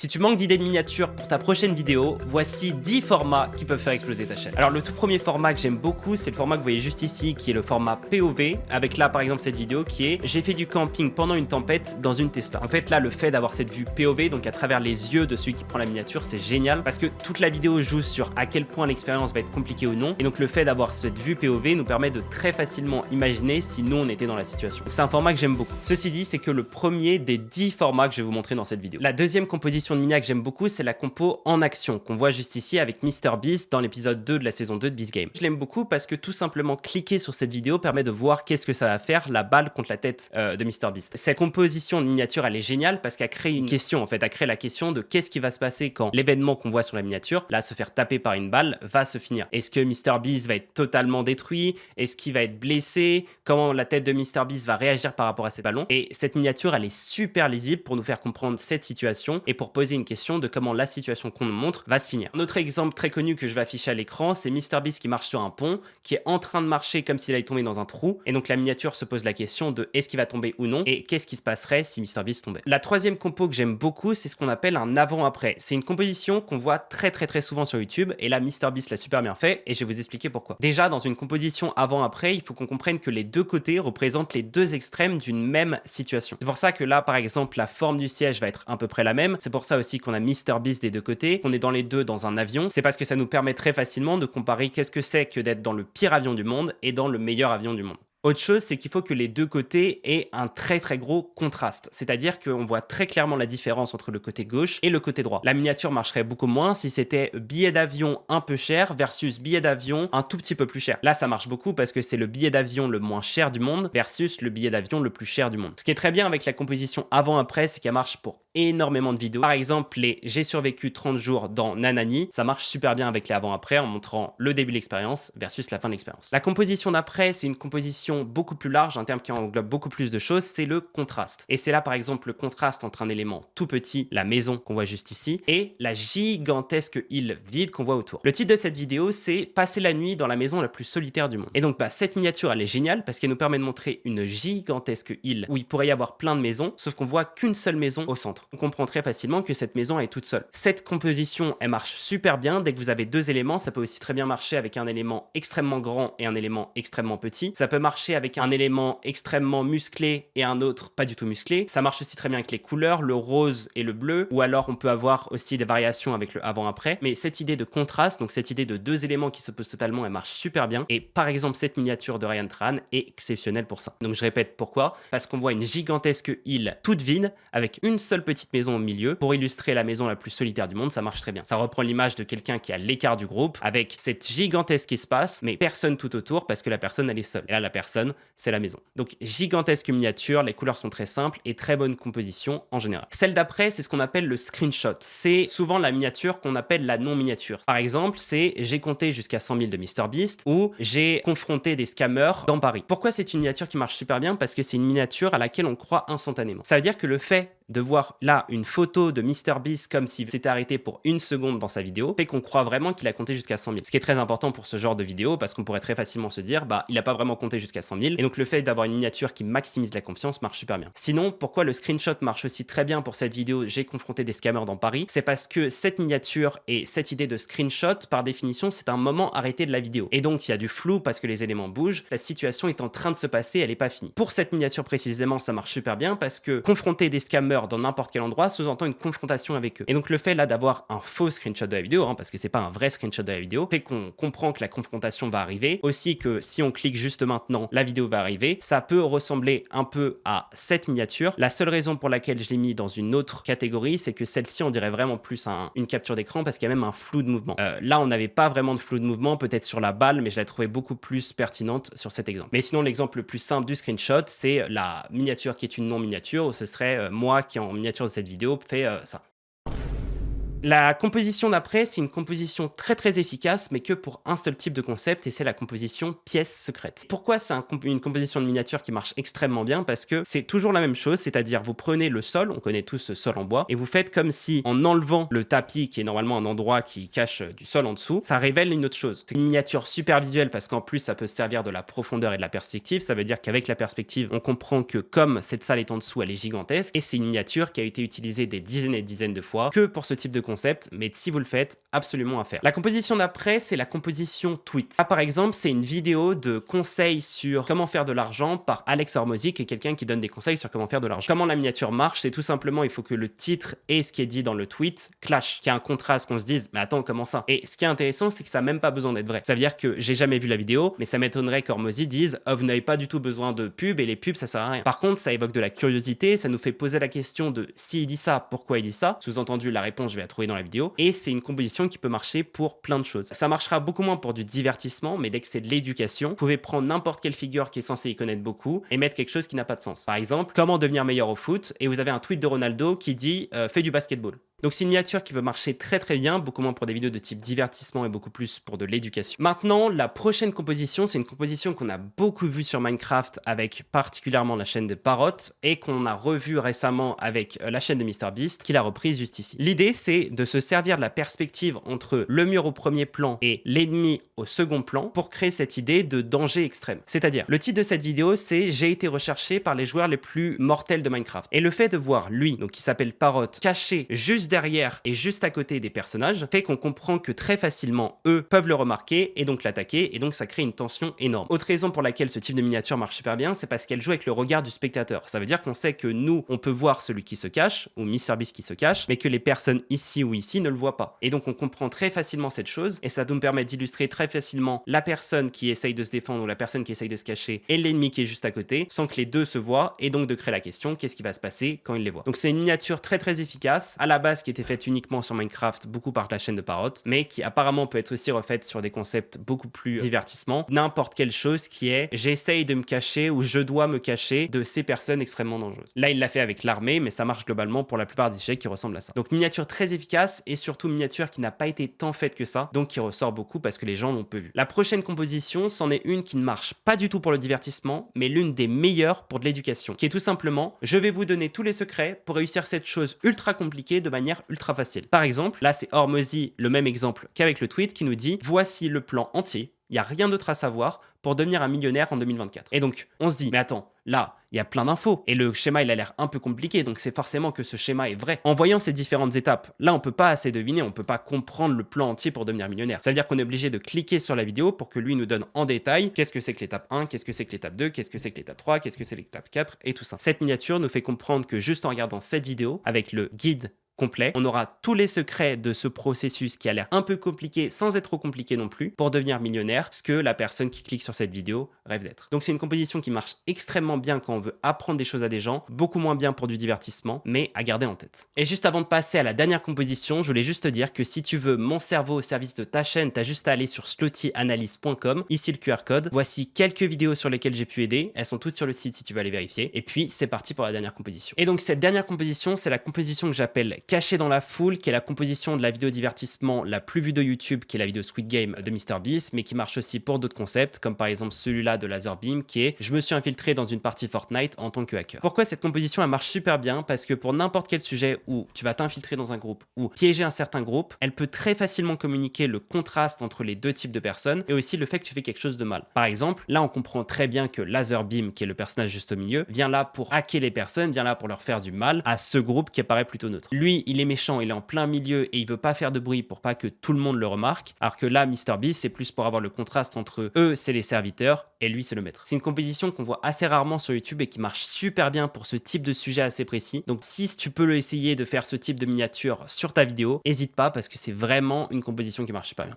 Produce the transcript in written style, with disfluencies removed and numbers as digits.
Si tu manques d'idées de miniatures pour ta prochaine vidéo, voici 10 formats qui peuvent faire exploser ta chaîne. Alors le tout premier format que j'aime beaucoup, c'est le format que vous voyez juste ici, qui est le format POV, avec là par exemple cette vidéo qui est j'ai fait du camping pendant une tempête dans une Tesla. En fait là, le fait d'avoir cette vue POV, donc à travers les yeux de celui qui prend la miniature, c'est génial parce que toute la vidéo joue sur à quel point l'expérience va être compliquée ou non. Et donc le fait d'avoir cette vue POV nous permet de très facilement imaginer si nous on était dans la situation. Donc c'est un format que j'aime beaucoup. Ceci dit, c'est que le premier des 10 formats que je vais vous montrer dans cette vidéo. La deuxième composition de Minia que j'aime beaucoup, c'est la compo en action qu'on voit juste ici avec MrBeast dans l'épisode 2 de la saison 2 de Beast Game. Je l'aime beaucoup parce que tout simplement cliquer sur cette vidéo permet de voir qu'est-ce que ça va faire la balle contre la tête de MrBeast. Cette composition de miniature, elle est géniale parce qu'elle crée une question en fait, elle crée la question de qu'est-ce qui va se passer quand l'événement qu'on voit sur la miniature, là se faire taper par une balle, va se finir. Est-ce que MrBeast va être totalement détruit? Est-ce qu'il va être blessé? Comment la tête de MrBeast va réagir par rapport à ces ballons? Et cette miniature, elle est super lisible pour nous faire comprendre cette situation et pour poser une question de comment la situation qu'on nous montre va se finir. Un autre exemple très connu que je vais afficher à l'écran, c'est MrBeast qui marche sur un pont, qui est en train de marcher comme s'il allait tomber dans un trou, et donc la miniature se pose la question de est-ce qu'il va tomber ou non, et qu'est-ce qui se passerait si MrBeast tombait. La troisième compo que j'aime beaucoup, c'est ce qu'on appelle un avant-après. C'est une composition qu'on voit très souvent sur YouTube, et là MrBeast l'a super bien fait, et je vais vous expliquer pourquoi. Déjà, dans une composition avant-après, il faut qu'on comprenne que les deux côtés représentent les deux extrêmes d'une même situation. C'est pour ça que là, par exemple, la forme du siège va être à peu près la même. C'est pour ça aussi qu'on a MrBeast des deux côtés, qu'on est dans les deux dans un avion. C'est parce que ça nous permet très facilement de comparer qu'est-ce que c'est que d'être dans le pire avion du monde et dans le meilleur avion du monde. Autre chose, c'est qu'il faut que les deux côtés aient un très gros contraste. C'est-à-dire qu'on voit très clairement la différence entre le côté gauche et le côté droit. La miniature marcherait beaucoup moins si c'était billet d'avion un peu cher versus billet d'avion un tout petit peu plus cher. Là, ça marche beaucoup parce que c'est le billet d'avion le moins cher du monde versus le billet d'avion le plus cher du monde. Ce qui est très bien avec la composition avant-après, c'est qu'elle marche pour énormément de vidéos. Par exemple, les j'ai survécu 30 jours dans Nanani, ça marche super bien avec les avant-après en montrant le début de l'expérience versus la fin de l'expérience. La composition d'après, c'est une composition beaucoup plus large, un terme qui englobe beaucoup plus de choses, c'est le contraste. Et c'est là par exemple le contraste entre un élément tout petit, la maison qu'on voit juste ici, et la gigantesque île vide qu'on voit autour. Le titre de cette vidéo, c'est passer la nuit dans la maison la plus solitaire du monde. Et donc cette miniature, elle est géniale parce qu'elle nous permet de montrer une gigantesque île où il pourrait y avoir plein de maisons, sauf qu'on voit qu'une seule maison au centre. On comprend très facilement que cette maison est toute seule. Cette composition, elle marche super bien. Dès que vous avez deux éléments, ça peut aussi très bien marcher avec un élément extrêmement grand et un élément extrêmement petit. Ça peut marcher avec un élément extrêmement musclé et un autre pas du tout musclé. Ça marche aussi très bien avec les couleurs, le rose et le bleu, ou alors on peut avoir aussi des variations avec le avant-après. Mais cette idée de contraste, donc cette idée de deux éléments qui s'opposent totalement, elle marche super bien. Et par exemple, cette miniature de Ryan Tran est exceptionnelle pour ça. Donc je répète pourquoi. Parce qu'on voit une gigantesque île toute vide avec une seule petite maison au milieu. Pour illustrer la maison la plus solitaire du monde, ça marche très bien. Ça reprend l'image de quelqu'un qui est à l'écart du groupe avec cette gigantesque espace, mais personne tout autour parce que la personne elle est seule. Et là, la personne, c'est la maison. Donc gigantesque miniature, les couleurs sont très simples et très bonne composition en général. Celle d'après, c'est ce qu'on appelle le screenshot. C'est souvent la miniature qu'on appelle la non-miniature. Par exemple, c'est j'ai compté jusqu'à 100 000 de MrBeast ou j'ai confronté des scammers dans Paris. Pourquoi c'est une miniature qui marche super bien? Parce que c'est une miniature à laquelle on croit instantanément. Ça veut dire que le fait de voir là une photo de MrBeast comme s'il s'était arrêté pour une seconde dans sa vidéo fait qu'on croit vraiment qu'il a compté jusqu'à 100 000. Ce qui est très important pour ce genre de vidéo parce qu'on pourrait très facilement se dire bah il a pas vraiment compté jusqu'à 100 000 et donc le fait d'avoir une miniature qui maximise la confiance marche super bien. Sinon, pourquoi le screenshot marche aussi très bien pour cette vidéo j'ai confronté des scammers dans Paris? C'est parce que cette miniature et cette idée de screenshot par définition c'est un moment arrêté de la vidéo et donc il y a du flou parce que les éléments bougent, la situation est en train de se passer, elle est pas finie. Pour cette miniature précisément ça marche super bien parce que confronter des scammers dans n'importe quel endroit sous-entend une confrontation avec eux. Et donc le fait là d'avoir un faux screenshot de la vidéo, parce que c'est pas un vrai screenshot de la vidéo, fait qu'on comprend que la confrontation va arriver, aussi que si on clique juste maintenant, la vidéo va arriver. Ça peut ressembler un peu à cette miniature. La seule raison pour laquelle je l'ai mis dans une autre catégorie, c'est que celle-ci on dirait vraiment plus une capture d'écran parce qu'il y a même un flou de mouvement. Là on n'avait pas vraiment de flou de mouvement, peut-être sur la balle, mais je l'ai trouvé beaucoup plus pertinente sur cet exemple. Mais sinon l'exemple le plus simple du screenshot, c'est la miniature qui est une non-miniature, où ce serait moi qui en miniature de cette vidéo fait ça. La composition d'après, c'est une composition très efficace, mais que pour un seul type de concept, et c'est la composition pièce secrète. Pourquoi c'est une composition de miniature qui marche extrêmement bien? Parce que c'est toujours la même chose, c'est-à-dire vous prenez le sol, on connaît tous ce sol en bois, et vous faites comme si en enlevant le tapis, qui est normalement un endroit qui cache du sol en dessous, ça révèle une autre chose. C'est une miniature super visuelle parce qu'en plus ça peut se servir de la profondeur et de la perspective. Ça veut dire qu'avec la perspective, on comprend que comme cette salle est en dessous, elle est gigantesque, et c'est une miniature qui a été utilisée des dizaines et dizaines de fois que pour ce type de concept, mais si vous le faites, absolument à faire. La composition d'après, c'est la composition tweet. Là, par exemple, c'est une vidéo de conseils sur comment faire de l'argent par Alex Hormozy, qui est quelqu'un qui donne des conseils sur comment faire de l'argent. Comment la miniature marche, c'est tout simplement, il faut que le titre et ce qui est dit dans le tweet clash, qu'il y ait un contraste, qu'on se dise, mais attends, comment ça? Et ce qui est intéressant, c'est que ça n'a même pas besoin d'être vrai. Ça veut dire que j'ai jamais vu la vidéo, mais ça m'étonnerait qu'Hormozy dise, oh, vous n'avez pas du tout besoin de pub, et les pubs, ça sert à rien. Par contre, ça évoque de la curiosité, ça nous fait poser la question de s'il dit ça, pourquoi il dit ça? Sous-entendu, la réponse, je vais la trouver dans la vidéo. Et c'est une composition qui peut marcher pour plein de choses. Ça marchera beaucoup moins pour du divertissement, mais dès que c'est de l'éducation, vous pouvez prendre n'importe quelle figure qui est censée y connaître beaucoup et mettre quelque chose qui n'a pas de sens. Par exemple, comment devenir meilleur au foot, et vous avez un tweet de Ronaldo qui dit fais du basketball. Donc c'est une miniature qui peut marcher très bien, beaucoup moins pour des vidéos de type divertissement et beaucoup plus pour de l'éducation. Maintenant, la prochaine composition, c'est une composition qu'on a beaucoup vue sur Minecraft avec particulièrement la chaîne de Parrot et qu'on a revue récemment avec la chaîne de MrBeast qui l'a reprise juste ici. L'idée, c'est de se servir de la perspective entre le mur au premier plan et l'ennemi au second plan pour créer cette idée de danger extrême. C'est-à-dire, le titre de cette vidéo, c'est « J'ai été recherché par les joueurs les plus mortels de Minecraft ». Et le fait de voir lui, donc qui s'appelle Parrot, caché juste derrière et juste à côté des personnages, fait qu'on comprend que très facilement, eux peuvent le remarquer et donc l'attaquer, et donc ça crée une tension énorme. Autre raison pour laquelle ce type de miniature marche super bien, c'est parce qu'elle joue avec le regard du spectateur. Ça veut dire qu'on sait que nous, on peut voir celui qui se cache, ou MrBeast qui se cache, mais que les personnes ici ou ici ne le voient pas. Et donc on comprend très facilement cette chose, et ça nous permet d'illustrer très facilement la personne qui essaye de se défendre ou la personne qui essaye de se cacher et l'ennemi qui est juste à côté, sans que les deux se voient, et donc de créer la question, qu'est-ce qui va se passer quand ils les voient. Donc c'est une miniature très efficace, à la base qui était faite uniquement sur Minecraft, beaucoup par la chaîne de Parrot, mais qui apparemment peut être aussi refaite sur des concepts beaucoup plus divertissement, n'importe quelle chose qui est j'essaye de me cacher ou je dois me cacher de ces personnes extrêmement dangereuses. Là il l'a fait avec l'armée, mais ça marche globalement pour la plupart des échecs qui ressemblent à ça. Donc miniature très efficace et surtout miniature qui n'a pas été tant faite que ça, donc qui ressort beaucoup parce que les gens l'ont peu vu. La prochaine composition, c'en est une qui ne marche pas du tout pour le divertissement, mais l'une des meilleures pour de l'éducation, qui est tout simplement je vais vous donner tous les secrets pour réussir cette chose ultra compliquée de manière ultra facile. Par exemple, là c'est Hormozy, le même exemple qu'avec le tweet, qui nous dit voici le plan entier, il n'y a rien d'autre à savoir pour devenir un millionnaire en 2024. Et donc, on se dit, mais attends, là, il y a plein d'infos, et le schéma, il a l'air un peu compliqué, donc c'est forcément que ce schéma est vrai. En voyant ces différentes étapes, là, on peut pas assez deviner, on peut pas comprendre le plan entier pour devenir millionnaire. Ça veut dire qu'on est obligé de cliquer sur la vidéo pour que lui nous donne en détail qu'est-ce que c'est que l'étape 1, qu'est-ce que c'est que l'étape 2, qu'est-ce que c'est que l'étape 3, qu'est-ce que c'est l'étape 4, et tout ça. Cette miniature nous fait comprendre que juste en regardant cette vidéo, avec le guide complet, on aura tous les secrets de ce processus qui a l'air un peu compliqué sans être trop compliqué non plus pour devenir millionnaire, ce que la personne qui clique sur cette vidéo rêve d'être. Donc c'est une composition qui marche extrêmement bien quand on veut apprendre des choses à des gens, beaucoup moins bien pour du divertissement, mais à garder en tête. Et juste avant de passer à la dernière composition, je voulais juste te dire que si tu veux mon cerveau au service de ta chaîne, t'as juste à aller sur slottyanalyse.com, ici le QR code. Voici quelques vidéos sur lesquelles j'ai pu aider, elles sont toutes sur le site si tu veux aller vérifier. Et puis c'est parti pour la dernière composition. Et donc cette dernière composition, c'est la composition que j'appelle caché dans la foule, qui est la composition de la vidéo divertissement la plus vue de YouTube, qui est la vidéo Squid Game de MrBeast, mais qui marche aussi pour d'autres concepts, comme par exemple celui-là de Lazarbeam, qui est je me suis infiltré dans une partie Fortnite en tant que hacker. Pourquoi cette composition elle marche super bien? Parce que pour n'importe quel sujet où tu vas t'infiltrer dans un groupe ou piéger un certain groupe, elle peut très facilement communiquer le contraste entre les deux types de personnes et aussi le fait que tu fais quelque chose de mal. Par exemple, là on comprend très bien que Lazarbeam, qui est le personnage juste au milieu, vient là pour hacker les personnes, vient là pour leur faire du mal à ce groupe qui apparaît plutôt neutre. Lui, il est méchant, il est en plein milieu et il veut pas faire de bruit pour pas que tout le monde le remarque, alors que là, MrBeast, c'est plus pour avoir le contraste entre eux, c'est les serviteurs, et lui, c'est le maître. C'est une composition qu'on voit assez rarement sur YouTube et qui marche super bien pour ce type de sujet assez précis. Donc si tu peux essayer de faire ce type de miniature sur ta vidéo, n'hésite pas parce que c'est vraiment une composition qui marche super bien.